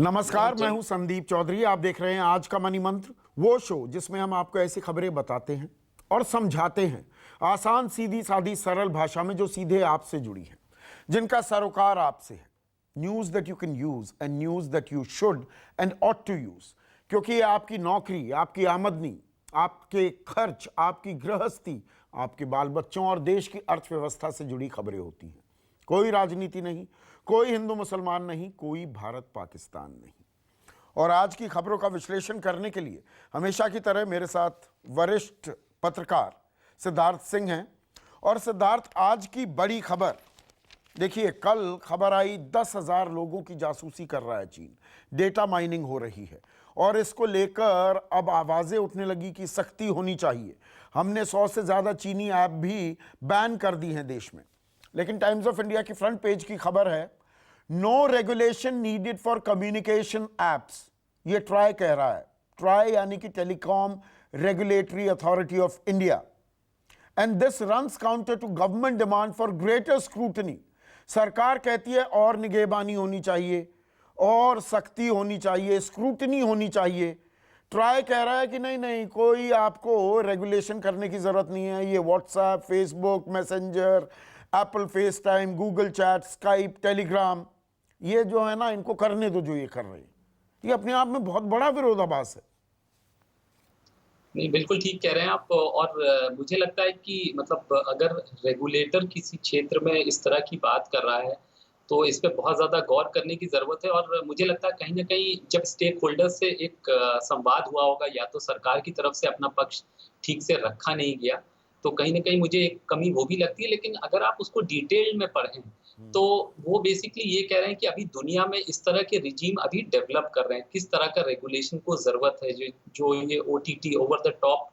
नमस्कार, मैं हूं संदीप चौधरी। आप देख रहे हैं आज का मनी मंत्र, वो शो जिसमें हम आपको ऐसी खबरें बताते हैं और समझाते हैं आसान, सीधी सादी, सरल भाषा में, जो सीधे आपसे जुड़ी हैं, जिनका सरोकार आपसे है। News that you can use and news that you should and ought to use, क्योंकि ये आपकी नौकरी, आपकी आमदनी, आपके खर्च, आपकी गृहस्थी, आपके बाल बच्चों और देश की अर्थव्यवस्था से जुड़ी खबरें होती हैं। कोई राजनीति नहीं, कोई हिंदू मुसलमान नहीं, कोई भारत पाकिस्तान नहीं। और आज की खबरों का विश्लेषण करने के लिए हमेशा की तरह मेरे साथ वरिष्ठ पत्रकार सिद्धार्थ सिंह हैं। और सिद्धार्थ, आज की बड़ी खबर देखिए, कल खबर आई 10,000 लोगों की जासूसी कर रहा है चीन, डेटा माइनिंग हो रही है और इसको लेकर अब आवाजें उठने लगी कि सख्ती होनी चाहिए। हमने 100 से ज्यादा चीनी ऐप भी बैन कर दी हैं देश में। लेकिन टाइम्स ऑफ इंडिया की फ्रंट पेज की खबर है, no regulation needed for communication apps. ये ट्राई कह रहा है, ट्राई यानी कि Telecom Regulatory Authority of India, and this runs counter to government demand for greater scrutiny. सरकार कहती है और निगहबानी होनी चाहिए और सख्ती होनी चाहिए, स्क्रूटनी होनी चाहिए। ट्राई कह रहा है कि नहीं नहीं, कोई आपको रेगुलेशन करने की जरूरत नहीं है। ये WhatsApp, Facebook messenger, Apple face time, Google chat, Skype, Telegram, ये जो है ना, इनको करने दो जो ये कर रहे हैं। ये अपने आप में बहुत बड़ा विरोधाभास है। नहीं, बिल्कुल ठीक कह रहे हैं आप। और मुझे लगता है कि मतलब अगर रेगुलेटर किसी क्षेत्र में इस तरह की बात कर रहा है, तो इस पे बहुत ज़्यादा गौर करने की ज़रूरत है। और मुझे लगता है कहीं न कहीं जब स्टेक होल्डर्स से एक संवाद हुआ होगा, या तो सरकार की तरफ से अपना पक्ष ठीक से रखा नहीं गया, तो कहीं न कहीं मुझे एक कमी वो भी लगती है। लेकिन अगर आप उसको डिटेल में पढ़ें, तो वो बेसिकली ये कह रहे हैं कि अभी दुनिया में इस तरह के रिजीम अभी डेवलप कर रहे हैं, किस तरह का रेगुलेशन को ज़रूरत है। जो ये ओटीटी, ओवर द टॉप,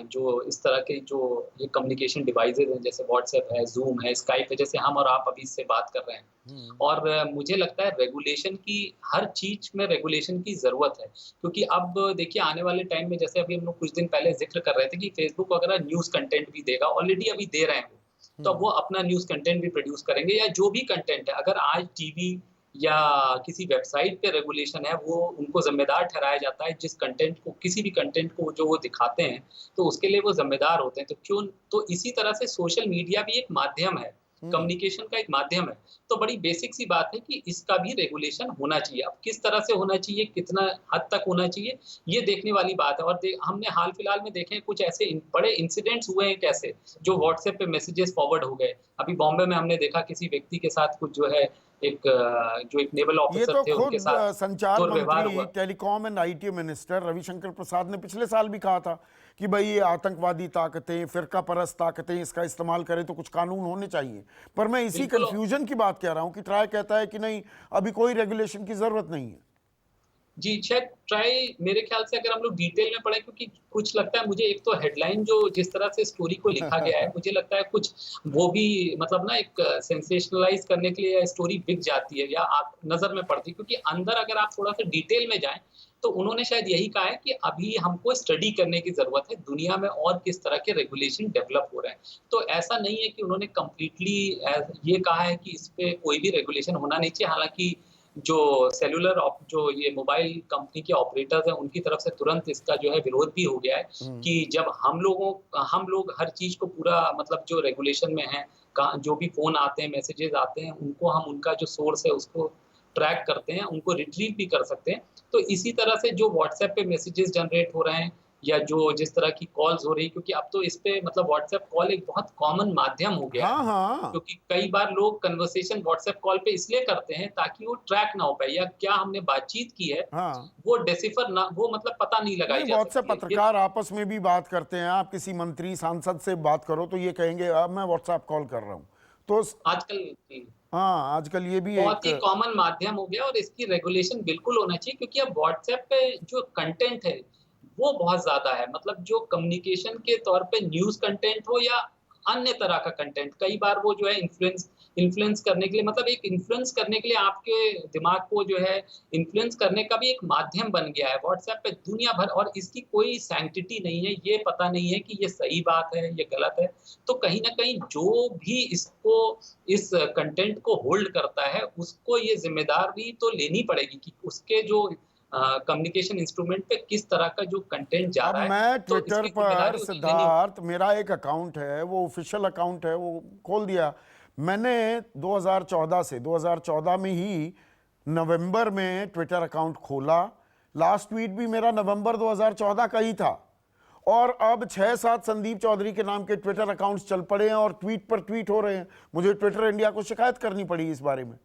जो इस तरह के जो ये कम्युनिकेशन डिवाइसेज़ हैं, जैसे व्हाट्सएप है, ज़ूम है, स्काइप है, जैसे हम और आप अभी इससे बात कर रहे हैं। और मुझे लगता है रेगुलेशन की, हर चीज़ में रेगुलेशन की ज़रूरत है। क्योंकि अब देखिए, आने वाले टाइम में, जैसे अभी हम लोग कुछ दिन पहले ज़िक्र कर रहे थे कि फेसबुक वगैरह न्यूज़ कंटेंट भी देगा, ऑलरेडी अभी दे रहे हैं वो। तो अब वो अपना न्यूज़ कंटेंट भी प्रोड्यूस करेंगे, या जो भी कंटेंट है। अगर आज टीवी या किसी वेबसाइट पे रेगुलेशन है, वो उनको ज़िम्मेदार ठहराया जाता है, जिस कंटेंट को, किसी भी कंटेंट को जो वो दिखाते हैं, तो उसके लिए वो ज़िम्मेदार होते हैं। तो क्यों, तो इसी तरह से सोशल मीडिया भी एक माध्यम है, कम्युनिकेशन का एक माध्यम है। तो बड़ी बेसिक सी बात है कि इसका भी रेगुलेशन होना चाहिए। अब किस तरह से होना चाहिए, कितना हद तक होना चाहिए, ये देखने वाली बात है। और हमने हाल-फिलहाल में देखे हैं कुछ ऐसे बड़े इंसिडेंट्स हुए हैं कैसे, जो व्हाट्सएप पे मैसेजेस फॉरवर्ड हो गए। अभी बॉम्बे में हमने देखा, किसी व्यक्ति के साथ कुछ जो है, जो एक नेवल ये ऑफिसर तो थे, उनके खुद साथ संचार दुर्व्यवहार मंत्री, हुआ। Telecom and IT minister Ravishankar Prasad ने पिछले साल भी कहा था कि भाई ये आतंकवादी ताकतें, फिरका परस्त ताकतें इसका इस्तेमाल करें तो कुछ कानून होने चाहिए। पर मैं इसी बिल्कुल। कंफ्यूजन की बात कह रहा हूं कि ट्राई कहता है कि नहीं, अभी कोई रेगुलेशन की जरूरत नहीं है। जी, शायद ट्राई, मेरे ख्याल से अगर हम लोग डिटेल में पढ़ें, क्योंकि कुछ लगता है मुझे, एक तो हेडलाइन जो जिस तरह से स्टोरी को लिखा गया है, मुझे लगता है कुछ वो भी मतलब ना एक सेंसेशनलाइज़ करने के लिए स्टोरी बिक जाती है, या आप नज़र में पड़ती है। क्योंकि अंदर अगर आप थोड़ा-सा डिटेल में जाएँ, तो उन्होंने शायद यही कहा है कि अभी हमको स्टडी करने की ज़रूरत है, दुनिया में और किस तरह के रेगुलेशन डेवलप हो रहे हैं। तो ऐसा नहीं है कि उन्होंने कंप्लीटली ये कहा है कि इस पे कोई भी रेगुलेशन होना नहीं चाहिए। हालाँकि जो जो ये मोबाइल कंपनी के ऑपरेटर्स हैं, उनकी तरफ से तुरंत इसका जो है विरोध भी हो गया है कि जब हम लोग हर चीज़ को पूरा, मतलब जो रेगुलेशन में है, जो भी फ़ोन आते हैं, मैसेजेस आते हैं, उनको हम, उनका जो सोर्स है उसको ट्रैक करते हैं, उनको रिट्रीव भी कर सकते हैं। तो इसी तरह से जो व्हाट्सएप पे मैसेजेस जनरेट हो रहे हैं, या जो जिस तरह की कॉल्स हो रही है, क्योंकि अब तो इस पे मतलब व्हाट्सएप कॉल एक बहुत कॉमन माध्यम हो गया है। हाँ हाँ। क्योंकि कई बार लोग कन्वर्सेशन व्हाट्सएप कॉल पे इसलिए करते हैं ताकि वो ट्रैक ना हो पाए, या क्या हमने बातचीत की है, हाँ, वो डिसिफर ना, वो मतलब पता नहीं नहीं, लगाई जा बहुत से सकती है। ये पत्रकार आपस में भी बात करते हैं। आप किसी मंत्री सांसद से बात करो तो ये कहेंगे अब मैं व्हाट्सएप कॉल कर रहा हूं। तो आजकल हाँ, आजकल ये भी बहुत एक ही कॉमन माध्यम हो गया, और इसकी रेगुलेशन बिल्कुल होना चाहिए। क्योंकि अब व्हाट्सएप पे जो कंटेंट है, वो बहुत ज़्यादा है। मतलब जो कम्युनिकेशन के तौर पे न्यूज़ कंटेंट हो, या अन्य तरह का कंटेंट, कई बार वो जो है इन्फ्लुएंस करने के लिए, मतलब एक इन्फ्लुएंस करने के लिए आपके दिमाग को जो है इन्फ्लुएंस करने का भी एक माध्यम बन गया है व्हाट्सएप पे दुनिया भर, और इसकी कोई सैंक्टिटी नहीं है, ये पता नहीं है कि ये सही बात है, ये गलत है। तो कहीं न कहीं जो भी इसको इस कंटेंट को होल्ड करता है, उसको ये ज़िम्मेदारी तो लेनी पड़ेगी कि उसके जो कम्युनिकेशन इंस्ट्रूमेंट पे किस तरह का जो कंटेंट जा अब रहा है, मैं तो ट्विटर इसकी पर ज़िम्मेदारी उसे लेनी। सिद्धार्थ, मेरा एक अकाउंट है, वो ऑफिशियल अकाउंट है, वो खोल दिया मैंने 2014 से। 2014 में ही नवंबर में ट्विटर अकाउंट खोला। लास्ट ट्वीट भी मेरा नवंबर 2014 का ही था। और अब 6-7 संदीप चौधरी के नाम के ट्विटर अकाउंट्स चल पड़े हैं और ट्वीट पर ट्वीट हो रहे हैं। मुझे ट्विटर इंडिया को शिकायत करनी पड़ी इस बारे में।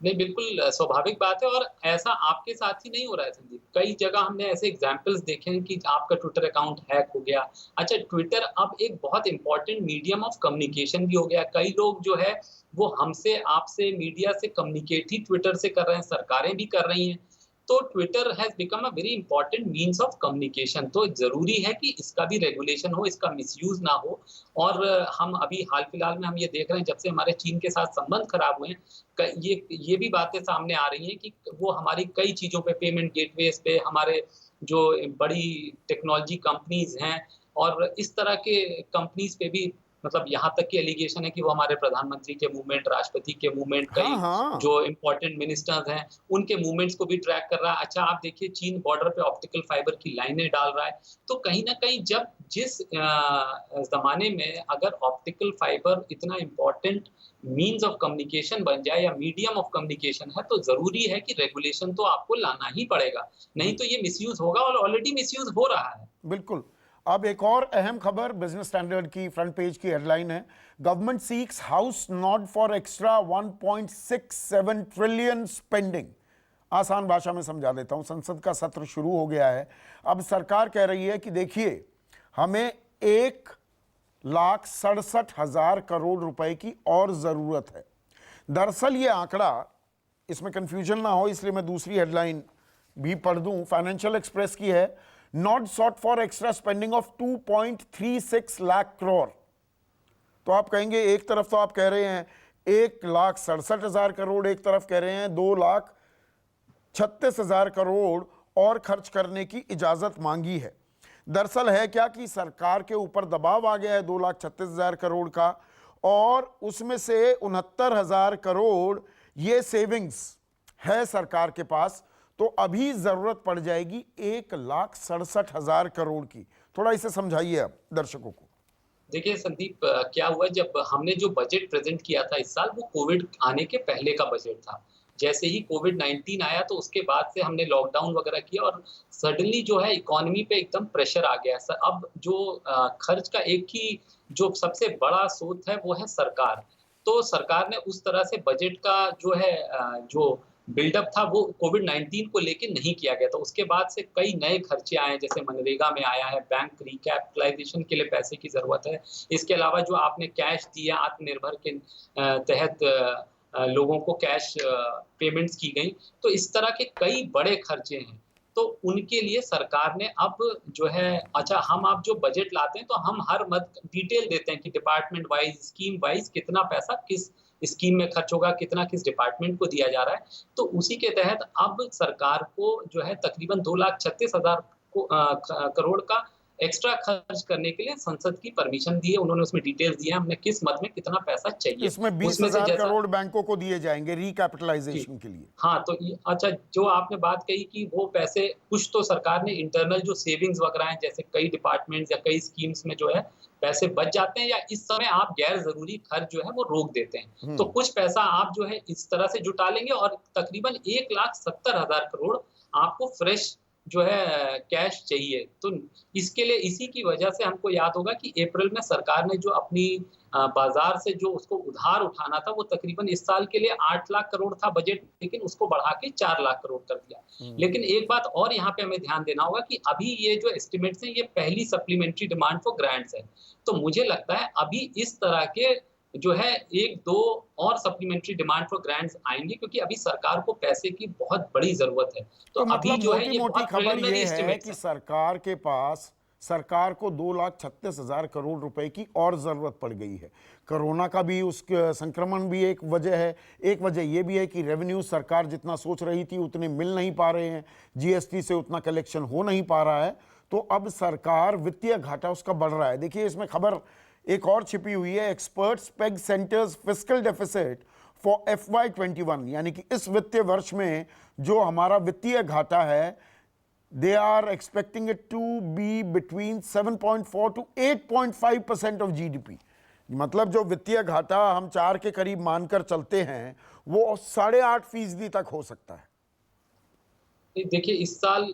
नहीं, बिल्कुल स्वाभाविक बात है, और ऐसा आपके साथ ही नहीं हो रहा है संदीप। कई जगह हमने ऐसे एग्ज़ाम्पल्स देखे हैं कि आपका ट्विटर अकाउंट हैक हो गया। अच्छा, ट्विटर अब एक बहुत इम्पोर्टेंट मीडियम ऑफ कम्युनिकेशन भी हो गया। कई लोग जो है वो हमसे, आपसे, मीडिया से कम्युनिकेट ही ट्विटर से कर रहे हैं, सरकारें भी कर रही हैं। तो Twitter has become a very important means of communication. तो ज़रूरी है कि इसका भी रेगुलेशन हो, इसका मिसयूज़ ना हो। और हम अभी हाल-फिलहाल में हम ये देख रहे हैं, जब से हमारे चीन के साथ संबंध खराब हुए हैं, ये भी बातें सामने आ रही हैं कि वो हमारी कई चीज़ों पे, पेमेंट गेटवेज़ पे, हमारे जो बड़ी टेक्नोलॉजी कंपनीज़ हैं और इस तरह के कंपनीज़ पे भी, मतलब यहाँ तक कि एलिगेशन है कि वो हमारे प्रधानमंत्री के मूवमेंट, राष्ट्रपति के मूवमेंट, हाँ, कई हाँ। जो इम्पोर्टेंट मिनिस्टर्स हैं, उनके मूवमेंट्स को भी ट्रैक कर रहा है। अच्छा, आप देखिए चीन बॉर्डर पे ऑप्टिकल फाइबर की लाइनें डाल रहा है। तो कहीं न कहीं जब जिस ज़माने में अगर ऑप्टिकल फाइबर इतना इम्पोर्टेंट मीन्स ऑफ कम्युनिकेशन बन जाए या मीडियम ऑफ कम्युनिकेशन है, तो ज़रूरी है कि रेगुलेशन तो आपको लाना ही पड़ेगा। नहीं तो ये मिसयूज़ होगा, और ऑलरेडी मिसयूज़ हो रहा है। बिल्कुल। अब एक और अहम खबर बिजनेस स्टैंडर्ड की फ्रंट पेज की हेडलाइन है, government seeks house nod for extra 1.67 trillion spending. आसान भाषा में समझा देता हूं, संसद का सत्र शुरू हो गया है। अब सरकार कह रही है कि देखिए, हमें 1,67,000 करोड़ रुपए की और जरूरत है। दरअसल ये आंकड़ा, इसमें कंफ्यूजन ना हो इसलिए मैं दूसरी हेडलाइन भी पढ़ दूं, फाइनेंशियल एक्सप्रेस की है, not short for extra spending of 2.36 lakh crore. तो आप कहेंगे, एक तरफ तो आप कह रहे हैं 1,67,000 करोड़, एक तरफ कह रहे हैं 2,36,000 करोड़ और खर्च करने की इजाजत मांगी है। दरअसल है क्या कि सरकार के ऊपर दबाव आ गया है 2,36,000 करोड़ का, और उसमें से 69,000 करोड़ ये सेविंग्स है सरकार के पास। तो अभी जरूरत पड़ जाएगी 1,67,000 करोड़ की। थोड़ा इसे समझाइए आप दर्शकों को। देखिए संदीप, क्या हुआ, जब हमने जो बजट प्रेजेंट किया था इस साल, वो कोविड आने के पहले का बजट था। जैसे ही कोविड-19 आया, तो उसके बाद से हमने लॉकडाउन वगैरह किया, और सडनली जो है इकोनॉमी पे एकदम प्रेशर आ गया। अब जो खर्च का एक ही जो सबसे बड़ा स्रोत है वो है सरकार। तो सरकार ने उस तरह से बजट का जो है जो बिल्डअप था वो कोविड-19 को लेके नहीं किया गया था। उसके बाद से कई नए खर्चे आए हैं, जैसे मनरेगा में आया है, बैंक रिकैपिटलाइजेशन के लिए पैसे की ज़रूरत है। इसके अलावा जो आपने कैश दिया आत्मनिर्भर के तहत लोगों को कैश पेमेंट्स की गई। तो इस तरह के कई बड़े खर्चे हैं। तो उनके लिए सरकार ने अब जो है, अच्छा हम आप जो बजट लाते हैं तो हम हर मद डिटेल देते हैं कि डिपार्टमेंट वाइज़, स्कीम वाइज़ कितना पैसा किस स्कीम में खर्च होगा, कितना किस डिपार्टमेंट को दिया जा रहा है। तो उसी के तहत अब सरकार को जो है तकरीबन 2,36,000 करोड़ का एक्स्ट्रा खर्च करने के लिए संसद की परमिशन दी है। उन्होंने उसमें डिटेल्स दिए हैं, हमने किस मद में कितना पैसा चाहिए। इसमें उसमें से 20,000 जैसा करोड़ बैंकों को दिए जाएंगे जी। रिकैपिटलाइजेशन के लिए। हाँ, तो ये अच्छा, जो आपने बात कही कि वो पैसे कुछ तो सरकार ने इंटरनल जो सेविंग्स वगैरह हैं, जैसे कई डिपार्टमेंट्स या कई स्कीम्स में जो है पैसे बच जाते हैं, या इस समय आप गैर ज़रूरी खर्च जो है वो रोक देते हैं। तो कुछ पैसा आप जो है इस तरह से जुटा लेंगे, और तकरीबन 1,70,000 करोड़ आपको फ्रेश जो है कैश चाहिए। तो इसके लिए, इसी की वजह से हमको याद होगा कि अप्रैल में सरकार ने जो अपनी बाज़ार से जो उसको उधार उठाना था, वो तकरीबन इस साल के लिए 8 लाख करोड़ था बजट, लेकिन उसको बढ़ा के 4 लाख करोड़ कर दिया। लेकिन एक बात और यहाँ पे हमें ध्यान देना होगा कि अभी ये जो एस्टिमेट्स हैं, ये पहली सप्लीमेंट्री डिमांड फॉर ग्रांट्स है। तो मुझे लगता है अभी इस तरह के जो है 1-2 और सप्लीमेंट्री डिमांड फॉर ग्रांट्स आएँगे, क्योंकि अभी सरकार को पैसे की बहुत बड़ी ज़रूरत है। तो तो अभी मतलब जो है ये मोटी-मोटी बहुत खबर प्रिलिमिनरी ये है एस्टिमेट्स कि हैं। सरकार के पास सरकार को 2,36,000 करोड़ रुपए की और ज़रूरत पड़ गई है। कोरोना का भी, उस संक्रमण भी एक वजह है। एक वजह ये भी है कि रेवेन्यू सरकार जितना सोच रही थी उतने मिल नहीं पा रहे हैं, जीएसटी से उतना कलेक्शन हो नहीं पा रहा है, तो अब सरकार वित्तीय घाटा उसका बढ़ रहा है। देखिए इसमें खबर एक और छिपी हुई है, experts peg centres fiscal deficit for FY21, यानी कि इस वित्तीय वर्ष में जो हमारा वित्तीय घाटा है, they are expecting it to be between 7.4 to 8.5% of GDP। मतलब जो वित्तीय घाटा हम 4 के करीब मानकर चलते हैं वो 8.5% तक हो सकता है। देखिए इस साल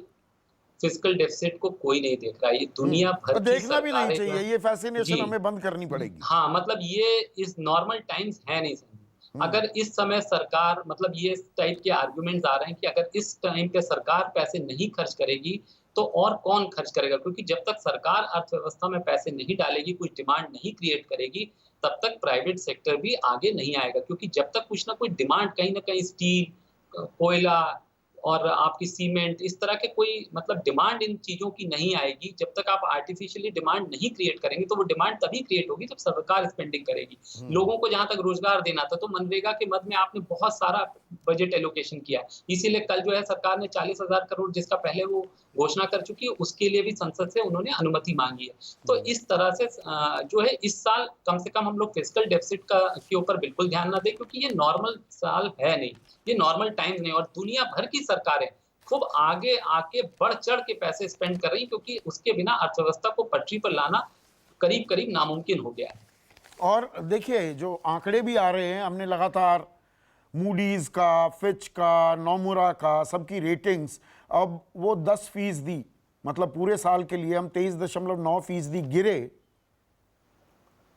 फिस्कल डेफिसिट को कोई नहीं देख रहा है, ये दुनिया भर तो की देखना भी नहीं सरकारें जो चाहिए, हैं। ये फैसिनेशन जी हमें बंद करनी पड़ेगी। हाँ, मतलब ये इस नॉर्मल टाइम्स है नहीं सर। अगर इस समय सरकार, मतलब ये इस टाइप के आर्गुमेंट्स आ रहे हैं कि अगर इस टाइम पे सरकार पैसे नहीं खर्च करेगी तो और कौन खर्च करेगा, क्योंकि जब तक सरकार अर्थव्यवस्था में पैसे नहीं डालेगी, कुछ डिमांड नहीं क्रिएट करेगी, तब तक प्राइवेट सेक्टर भी आगे नहीं आएगा। क्योंकि जब तक कुछ ना कुछ डिमांड कहीं ना कहीं स्टील, कोयला और आपकी सीमेंट, इस तरह के कोई मतलब डिमांड इन चीज़ों की नहीं आएगी, जब तक आप आर्टिफिशियली डिमांड नहीं क्रिएट करेंगे, तो वो डिमांड तभी क्रिएट होगी जब सरकार स्पेंडिंग करेगी। लोगों को जहाँ तक रोज़गार देना था, तो मनरेगा के मद में आपने बहुत सारा बजट एलोकेशन किया है। इसीलिए कल जो है सरकार ने 40,000 करोड़, जिसका पहले वो घोषणा कर चुकी है, उसके लिए भी संसद से उन्होंने अनुमति माँगी है। तो इस तरह से जो है इस साल कम से कम हम लोग फिस्कल डेफिसिट के ऊपर बिल्कुल ध्यान ना दें, क्योंकि ये नॉर्मल साल है नहीं, ये नॉर्मल टाइम्स नहीं, और दुनिया भर की सरकारें खूब आगे आके बढ़-चढ़ के पैसे स्पेंड कर रही हैं, क्योंकि उसके बिना अर्थव्यवस्था को पटरी पर लाना करीब-करीब नामुमकिन हो गया है। और देखिए जो आंकड़े भी आ रहे हैं, हमने लगातार मूडीज का, फिच का, नोमुरा का, सबकी रेटिंग्स, अब वो 10%, मतलब पूरे साल के लिए हम 23.9% गिरे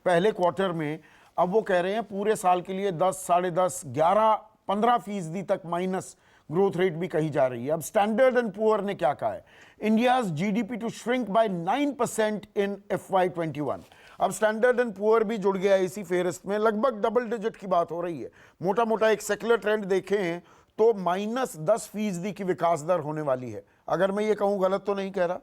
पहले क्वार्टर में, अब वो कह रहे हैं पूरे साल के लिए 10, 10.5, 11, 15% तक माइनस ग्रोथ रेट भी कही जा रही है। अब स्टैंडर्ड एंड पुअर ने क्या कहा है, India's GDP to shrink by 9% in FY21। अब स्टैंडर्ड एंड पुअर भी जुड़ गया है इसी फेहरिस्त में, लगभग डबल डिजिट की बात हो रही है। मोटा मोटा एक सेक्युलर ट्रेंड देखें तो -10% की विकास दर होने वाली है। अगर मैं ये कहूँ गलत तो नहीं कह रहा?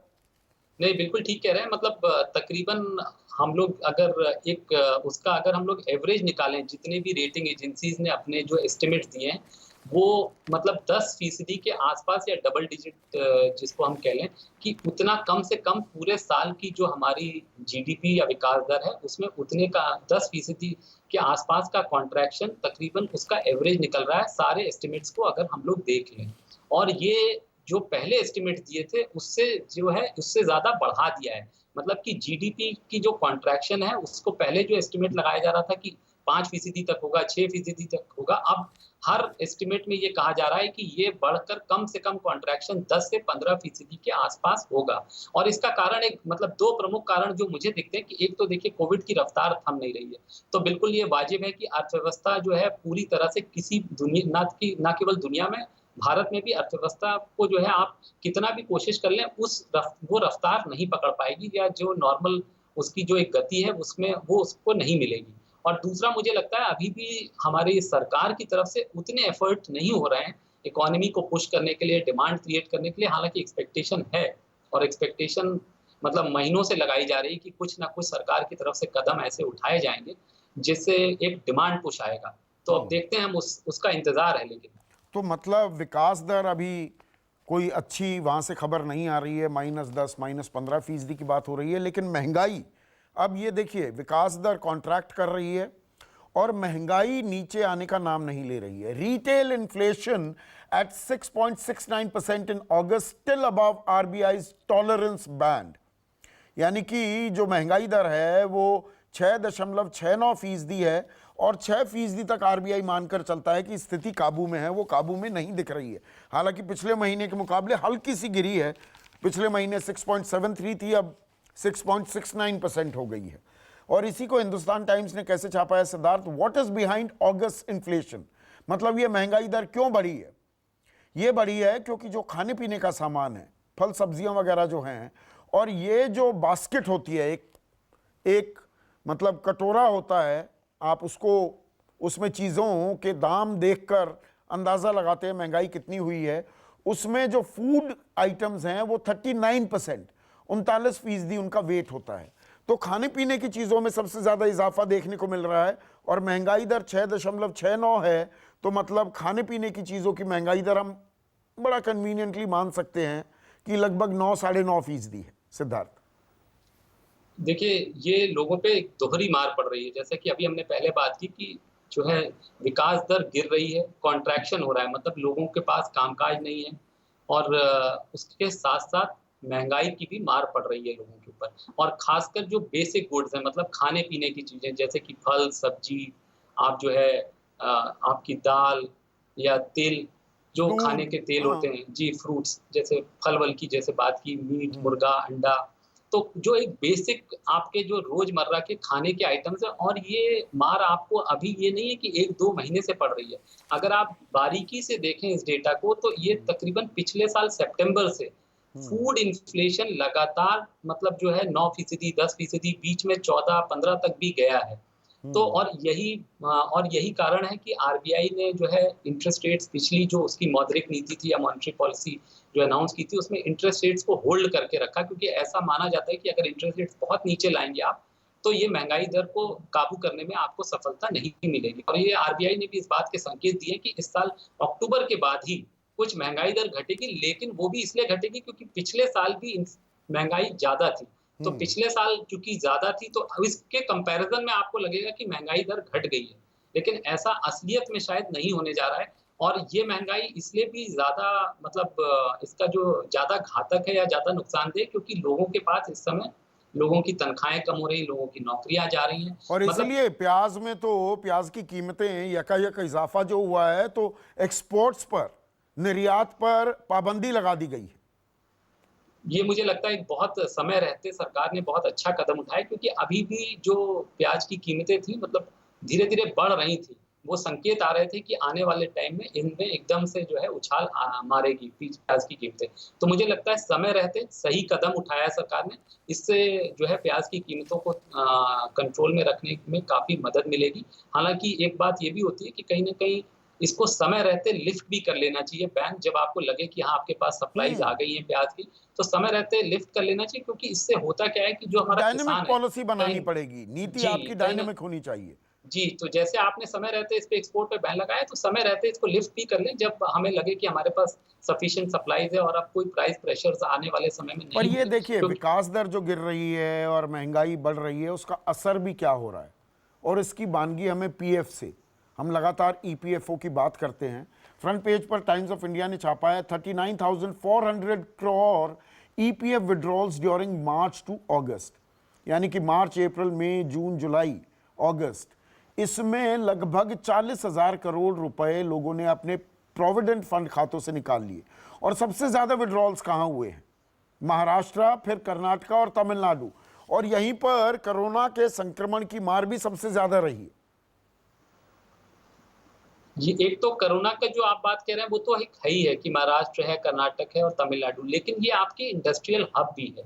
नहीं, बिल्कुल ठीक कह रहे हैं। मतलब तकरीबन हम लोग अगर एक उसका अगर हम लोग एवरेज निकालें, जितने भी रेटिंग एजेंसीज़ ने अपने जो एस्टिमेट्स दिए हैं, वो मतलब 10% के आसपास या डबल डिजिट जिसको हम कह लें, कि उतना कम से कम पूरे साल की जो हमारी जीडीपी या विकास दर है, उसमें उतने का 10% के आसपास का कॉन्ट्रैक्शन तकरीबन उसका एवरेज निकल रहा है, सारे एस्टिमेट्स को अगर हम लोग देख लें। और ये जो पहले एस्टिमेट दिए थे, उससे जो है उससे ज़्यादा बढ़ा दिया है। मतलब कि जीडीपी की जो कॉन्ट्रैक्शन है, उसको पहले जो एस्टिमेट लगाया जा रहा था कि 5% तक होगा, 6% तक होगा, अब हर एस्टिमेट में ये कहा जा रहा है कि ये बढ़कर कम से कम कॉन्ट्रैक्शन 10 से 15% के आसपास होगा। और इसका कारण एक मतलब 2 प्रमुख कारण जो मुझे दिखते हैं कि एक तो देखिए कोविड की रफ्तार थम नहीं रही है। तो बिल्कुल ये वाजिब है कि अर्थव्यवस्था जो है पूरी तरह से किसी ना केवल दुनिया में, भारत में भी अर्थव्यवस्था को जो है आप कितना भी कोशिश कर लें, वो रफ्तार नहीं पकड़ पाएगी, या जो नॉर्मल उसकी जो एक गति है उसमें वो उसको नहीं मिलेगी। और दूसरा मुझे लगता है अभी भी हमारी सरकार की तरफ से उतने एफर्ट नहीं हो रहे हैं इकोनॉमी को पुश करने के लिए, डिमांड क्रिएट करने के लिए। हालाँकि एक्सपेक्टेशन है, और एक्सपेक्टेशन मतलब महीनों से लगाई जा रही है कि कुछ ना कुछ सरकार की तरफ से कदम ऐसे उठाए जाएँगे, जिससे एक डिमांड पुश आएगा। तो अब देखते हैं, हम उसका इंतज़ार है लेकिन। तो मतलब विकास दर अभी कोई अच्छी वहाँ से खबर नहीं आ रही है, -10, -15% की बात हो रही है, लेकिन महंगाई, अब ये देखिए विकास दर कॉन्ट्रैक्ट कर रही है और महंगाई नीचे आने का नाम नहीं ले रही है। रिटेल इन्फ्लेशन एट 6.69% इन अगस्त, still above RBI's tolerance band, यानी कि जो महंगाई दर है वो 6.69% है, और 6% तक RBI मानकर चलता है कि स्थिति काबू में है, वो काबू में नहीं दिख रही है। हालांकि पिछले महीने के मुकाबले हल्की सी गिरी है, पिछले महीने 6.73 थी, अब 6.69% हो गई है। और इसी को हिंदुस्तान टाइम्स ने कैसे छापा है Siddharth, what is behind August inflation, मतलब ये महंगाई दर क्यों बढ़ी है? ये बढ़ी है क्योंकि जो खाने पीने का सामान है, फल सब्जियां वगैरह जो हैं, और ये जो बास्केट होती है, एक मतलब कटोरा होता है, आप उसको, उसमें चीज़ों के दाम देखकर अंदाज़ा लगाते हैं महंगाई कितनी हुई है। उसमें जो फूड आइटम्स हैं वो 39%, 39% उनका वेट होता है। तो खाने पीने की चीज़ों में सबसे ज़्यादा इजाफा देखने को मिल रहा है और महंगाई दर 6.69 है। तो मतलब खाने पीने की चीज़ों की महंगाई दर हम बड़ा कन्वीनियंटली मान सकते हैं कि लगभग 9-9.5% है। सिद्धार्थ, देखिए, ये लोगों पे एक दोहरी मार पड़ रही है। जैसे कि अभी हमने पहले बात की कि जो है विकास दर गिर रही है, कॉन्ट्रैक्शन हो रहा है, मतलब लोगों के पास कामकाज नहीं है और उसके साथ-साथ महँगाई की भी मार पड़ रही है लोगों के ऊपर। और ख़ासकर जो बेसिक गुड्स हैं, मतलब खाने-पीने की चीज़ें जैसे कि फल, सब्ज़ी, आप जो है आपकी दाल या तेल, जो खाने दूध, के तेल होते हाँ। हैं जी, फ्रूट्स जैसे फल-वल की जैसे बात की, मीट, हम्म, मुर्गा, अंडा, तो जो एक बेसिक आपके जो रोज़मर्रा के खाने के आइटम्स हैं और ये मार आपको अभी ये नहीं है कि 1-2 महीने से पड़ रही है। अगर आप बारीकी से देखें इस डेटा को तो ये तकरीबन पिछले साल सितंबर से हम्म, फूड इन्फ्लेशन लगातार मतलब जो है 9%, 10%, बीच में 14-15 तक भी गया है। तो हम्म, और यही कारण है कि आरबीआई ने जो है इंटरेस्ट रेट्स पिछली जो उसकी मौद्रिक नीति थी या मॉनेटरी पॉलिसी जो अनाउंस की थी उसमें इंटरेस्ट रेट्स को होल्ड करके रखा, क्योंकि ऐसा माना जाता है कि अगर इंटरेस्ट रेट्स बहुत नीचे लाएँगे आप, तो ये महँगाई दर को काबू करने में आपको सफलता नहीं मिलेगी। और ये आरबीआई ने भी इस बात के संकेत दिए कि इस साल अक्टूबर के बाद ही कुछ महँगाई दर घटेगी, लेकिन वो भी इसलिए घटेगी क्योंकि पिछले साल भी महँगाई ज़्यादा थी। तो हम्म। पिछले साल चूँकि ज़्यादा थी तो अब इसके कंपैरिज़न में आपको लगेगा कि महँगाई दर घट गई है। लेकिन ऐसा असलियत में शायद नहीं होने जा रहा है और ये महँगाई इसलिए भी ज़्यादा मतलब इसका जो ज़्यादा घातक है या ज़्यादा नुकसानदेह क्योंकि लोगों के पास इस समय लोगों की तनख्वाहें कम हो रही हैं, लोगों की नौकरियाँ जा रही हैं। और मतलब इसलिए प्याज में तो प्याज की कीमतें यकायक इजाफा जो हुआ है, तो एक्सपोर्ट्स पर, निर्यात पर पाबंदी लगा दी गई है। ये मुझे लगता है एक बहुत समय रहते सरकार ने बहुत अच्छा कदम उठाया क्योंकि अभी भी जो प्याज की कीमतें थी मतलब धीरे-धीरे बढ़ रही थी। वो संकेत आ रहे थे कि आने वाले टाइम में इनमें एकदम से जो है उछाल मारेगी प्याज की कीमतें। तो मुझे लगता है समय रहते सही कदम उठाया सरकार ने। इससे जो है प्याज की कीमतों को कंट्रोल में रखने में काफ़ी मदद मिलेगी। हालाँकि एक बात ये भी होती है कि कहीं न कहीं इसको समय रहते लिफ्ट भी कर लेना चाहिए बैंक, जब आपको लगे कि हाँ, आपके पास सप्लाइज़ आ हम्म। गई है प्याज की, तो समय रहते लिफ्ट कर लेना चाहिए क्योंकि इससे होता क्या है कि जो हमारा डायनेमिक किसान है, पॉलिसी बनानी कहीं पड़ेगी, नीति जी, आपकी कहीं न डायनेमिक होनी चाहिए। जी, तो जैसे आपने समय रहते इस पे एक्सपोर्ट पे बैन लगाया, तो समय रहते इसको लिफ्ट भी कर लें, जब हमें लगे कि हमारे पास सफिशिएंट सप्लाइज़ है और अब कोई प्राइस प्रेशर्स आने वाले समय में पर नहीं ये होंगे देखिए, क्योंकि विकास दर जो गिर रही है और महंगाई बढ़ रही है, उसका असर भी क्या हो रहा है, और इसकी बानगी हमें पीएफ से, हम लगातार ईपीएफओ की बात करते हैं। फ्रंट पेज पर टाइम्स ऑफ इंडिया ने छापा है 39,400 crore EPF withdrawals during March to August, यानी कि मार्च, अप्रैल, मई, जून, जुलाई, अगस्त, इसमें लगभग 40,000 करोड़ रुपए लोगों ने अपने प्रोविडेंट फंड खातों से निकाल लिए। और सबसे ज्यादा विड्रॉल्स कहां हुए हैं? महाराष्ट्र, फिर कर्नाटका और तमिलनाडु। और यहीं पर कोरोना के संक्रमण की मार भी सबसे ज्यादा रही है। ये एक तो कोरोना का जो आप बात कह रहे हैं, वो तो एक है ही है कि महाराष्ट्र है, कर्नाटक है और तमिलनाडु, लेकिन ये आपके इंडस्ट्रियल हब भी है।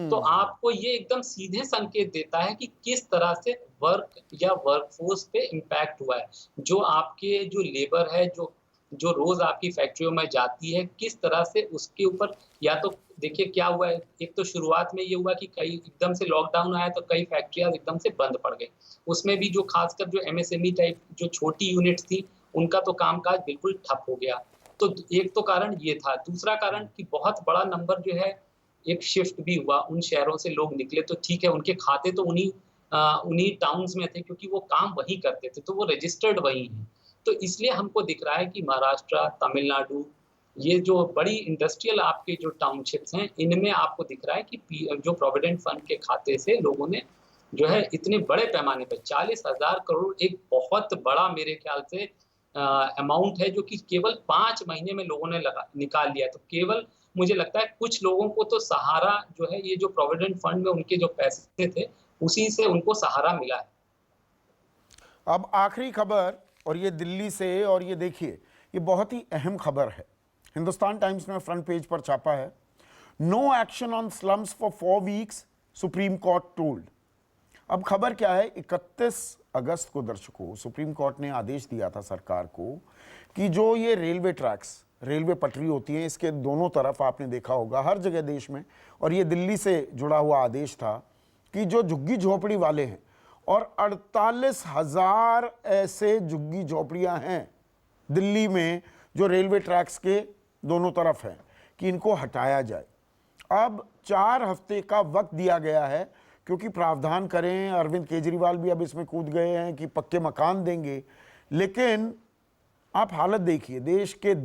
तो हम्म, आपको ये एकदम सीधे संकेत देता है कि किस तरह से वर्क या वर्कफोर्स पे इम्पैक्ट हुआ है। जो आपके जो लेबर है, जो जो रोज़ आपकी फैक्ट्रियों में जाती है, किस तरह से उसके ऊपर या तो देखिए क्या हुआ है, एक तो शुरुआत में ये हुआ कि कई एकदम से लॉकडाउन आया तो कई फैक्ट्रियाँ एकदम से बंद पड़ गई। उसमें भी जो खासकर जो एमएसएमई टाइप जो छोटी यूनिट्स थी, उनका तो कामकाज बिल्कुल ठप हो गया। तो एक तो कारण ये था। दूसरा कारण कि बहुत बड़ा नंबर जो है एक शिफ्ट भी हुआ, उन शहरों से लोग निकले तो ठीक है, उनके खाते तो उन्हीं टाउन्स में थे क्योंकि वो काम वहीं करते थे, तो वो रजिस्टर्ड वहीं हैं। तो इसलिए हमको दिख रहा है कि महाराष्ट्र, तमिलनाडु, ये जो बड़ी इंडस्ट्रियल आपके जो टाउनशिप्स हैं, इनमें आपको दिख रहा है कि जो प्रोविडेंट फंड के खाते से लोगों ने जो है इतने बड़े पैमाने पे 40,000 करोड़ एक बहुत बड़ा मेरे ख्याल से अमाउंट है जो कि केवल 5 महीने में लोगों ने निकाल लिया। तो केवल मुझे लगता है कुछ लोगों को तो सहारा जो है ये जो प्रोविडेंट फंड में उनके जो पैसे थे, उसी से उनको सहारा मिला है। अब आखिरी खबर, और ये दिल्ली से, और ये देखिए, ये बहुत ही अहम खबर है। हिंदुस्तान टाइम्स ने फ्रंट पेज पर छापा है, no action on slums for 4 weeks, Supreme Court told. अब खबर क्या है, 31 अगस्त को दर्शकों, सुप्रीम कोर्ट ने आदेश दिया था सरकार को कि जो ये रेलवे ट्रैक्स, रेलवे पटरी होती है, इसके दोनों तरफ आपने देखा होगा हर जगह देश में, और ये दिल्ली से जुड़ा हुआ आदेश था कि जो झुग्गी झोपड़ी वाले हैं, और 48,000 ऐसे झुग्गी झोपड़ियां हैं दिल्ली में जो रेलवे ट्रैक्स के दोनों तरफ हैं, कि इनको हटाया जाए। अब 4 हफ्ते का वक्त दिया गया है, क्योंकि प्रावधान करें, अरविंद केजरीवाल भी अब इसमें कूद गए हैं कि पक्के मकान देंगे। लेकिन आप हालत देखिए, देश के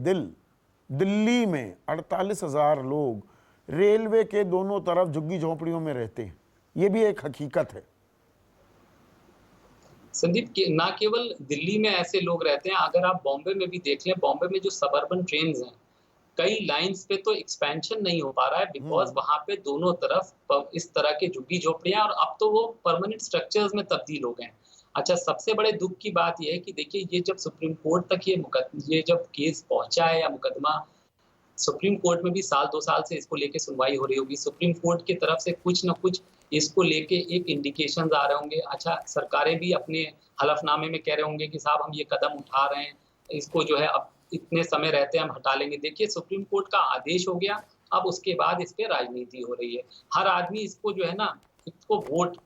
दिल्ली में 48,000 लोग रेलवे के दोनों तरफ झुग्गी झोंपड़ियों में रहते हैं। ये भी एक हकीकत है। संदीप, ना केवल दिल्ली में ऐसे लोग रहते हैं, अगर आप बॉम्बे में भी देख लें, बॉम्बे में जो सबअर्बन ट्रेन्स हैं, कई लाइंस पे तो एक्सपेंशन नहीं हो पा रहा है, बिकॉज वहां पे दोनों तरफ इस तरह के झुग्गी झोपड़ियां, और अब तो वो परमानेंट स्ट्रक्चर्स में तब्दील हो गए हैं। अच्छा, सबसे बड़े दुख की बात यह है कि देखिए, ये जब सुप्रीम कोर्ट तक ये जब केस पहुंचा है, या मुकदमा सुप्रीम कोर्ट में भी 1-2 साल से इसको लेके सुनवाई हो रही होगी, सुप्रीम कोर्ट की तरफ से कुछ ना कुछ इसको लेके एक इंडिकेशंस आ रहे होंगे। अच्छा, सरकारें भी अपने हलफनामे में कह रहे होंगे कि साहब हम ये कदम उठा रहे हैं, इसको जो है अब इतने समय रहते हम हटा लेंगे। देखिए, सुप्रीम कोर्ट का आदेश हो गया, अब उसके बाद इस पे राजनीति हो रही है। हर आदमी इसको जो है ना, इसको वोट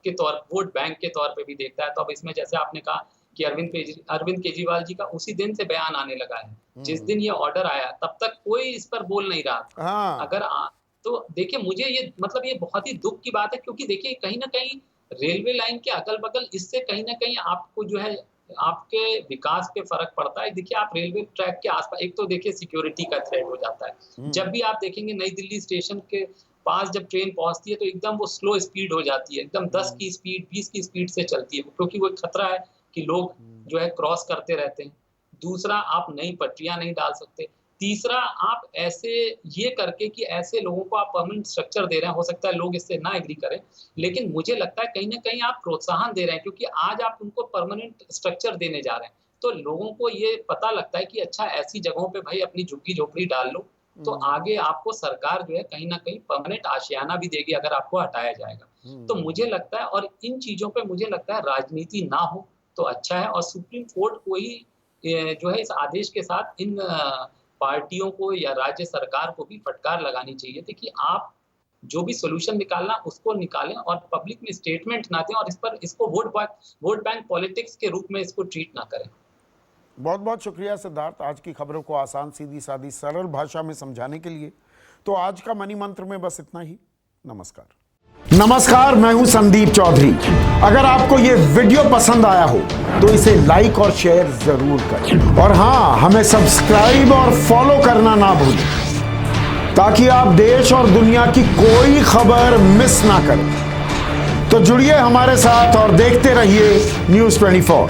बैंक के तौर पे भी देखता है। तो अब इसमें जैसे आपने कहा कि अरविंद केजरीवाल जी का उसी दिन से बयान आने लगा है। जिस दिन ये ऑर्डर आया तब तक कोई इस पर बोल नहीं रहा था। हाँ। तो देखिए, मुझे ये मतलब ये बहुत ही दुख की बात है, क्योंकि देखिए कहीं ना कहीं रेलवे लाइन के अगल बगल इससे कहीं ना कहीं आपको जो है आपके विकास पे फर्क पड़ता है। देखिए, आप रेलवे ट्रैक के आसपास, एक तो देखिए सिक्योरिटी का थ्रेट हो जाता है। जब भी आप देखेंगे नई दिल्ली स्टेशन के पास जब ट्रेन पहुंचती है तो एकदम वो स्लो स्पीड हो जाती है, एकदम 10 की स्पीड 20 की स्पीड से चलती है, क्योंकि वो खतरा है कि लोग जो है क्रॉस करते रहते हैं। दूसरा, आप नई पटरियां नहीं डाल सकते। तीसरा, आप ऐसे ये करके कि ऐसे लोगों को आप परमानेंट स्ट्रक्चर दे रहे हैं, हो सकता है लोग इससे ना एग्री करें, लेकिन मुझे लगता है कहीं ना कहीं आप प्रोत्साहन दे रहे हैं, क्योंकि आज आप उनको परमानेंट स्ट्रक्चर देने जा रहे हैं, तो लोगों को ये पता लगता है कि अच्छा, ऐसी जगहों पे भाई अपनी झुग्गी झोपड़ी डाल लो, तो आगे आपको सरकार जो है कहीं ना कहीं परमानेंट आशियाना भी देगी अगर आपको हटाया जाएगा। तो मुझे लगता है, और इन चीजों पे मुझे लगता है राजनीति ना हो तो अच्छा है, और सुप्रीम कोर्ट को ही जो है इस आदेश के साथ इन पार्टियों को या राज्य सरकार को भी फटकार लगानी चाहिए थी कि आप जो भी सोल्यूशन निकालना उसको निकालें, और पब्लिक में स्टेटमेंट ना दें, और इसको वोट बैंक पॉलिटिक्स के रूप में इसको ट्रीट ना करें। बहुत बहुत शुक्रिया सिद्धार्थ, आज की खबरों को आसान, सीधी सादी, सरल भाषा में समझाने के लिए। तो आज का मनी मंत्र में बस इतना ही। नमस्कार, मैं हूं संदीप चौधरी। अगर आपको ये वीडियो पसंद आया हो तो इसे लाइक और शेयर जरूर करें, और हाँ, हमें सब्सक्राइब और फॉलो करना ना भूलें, ताकि आप देश और दुनिया की कोई खबर मिस ना करें। तो जुड़िए हमारे साथ और देखते रहिए News 24।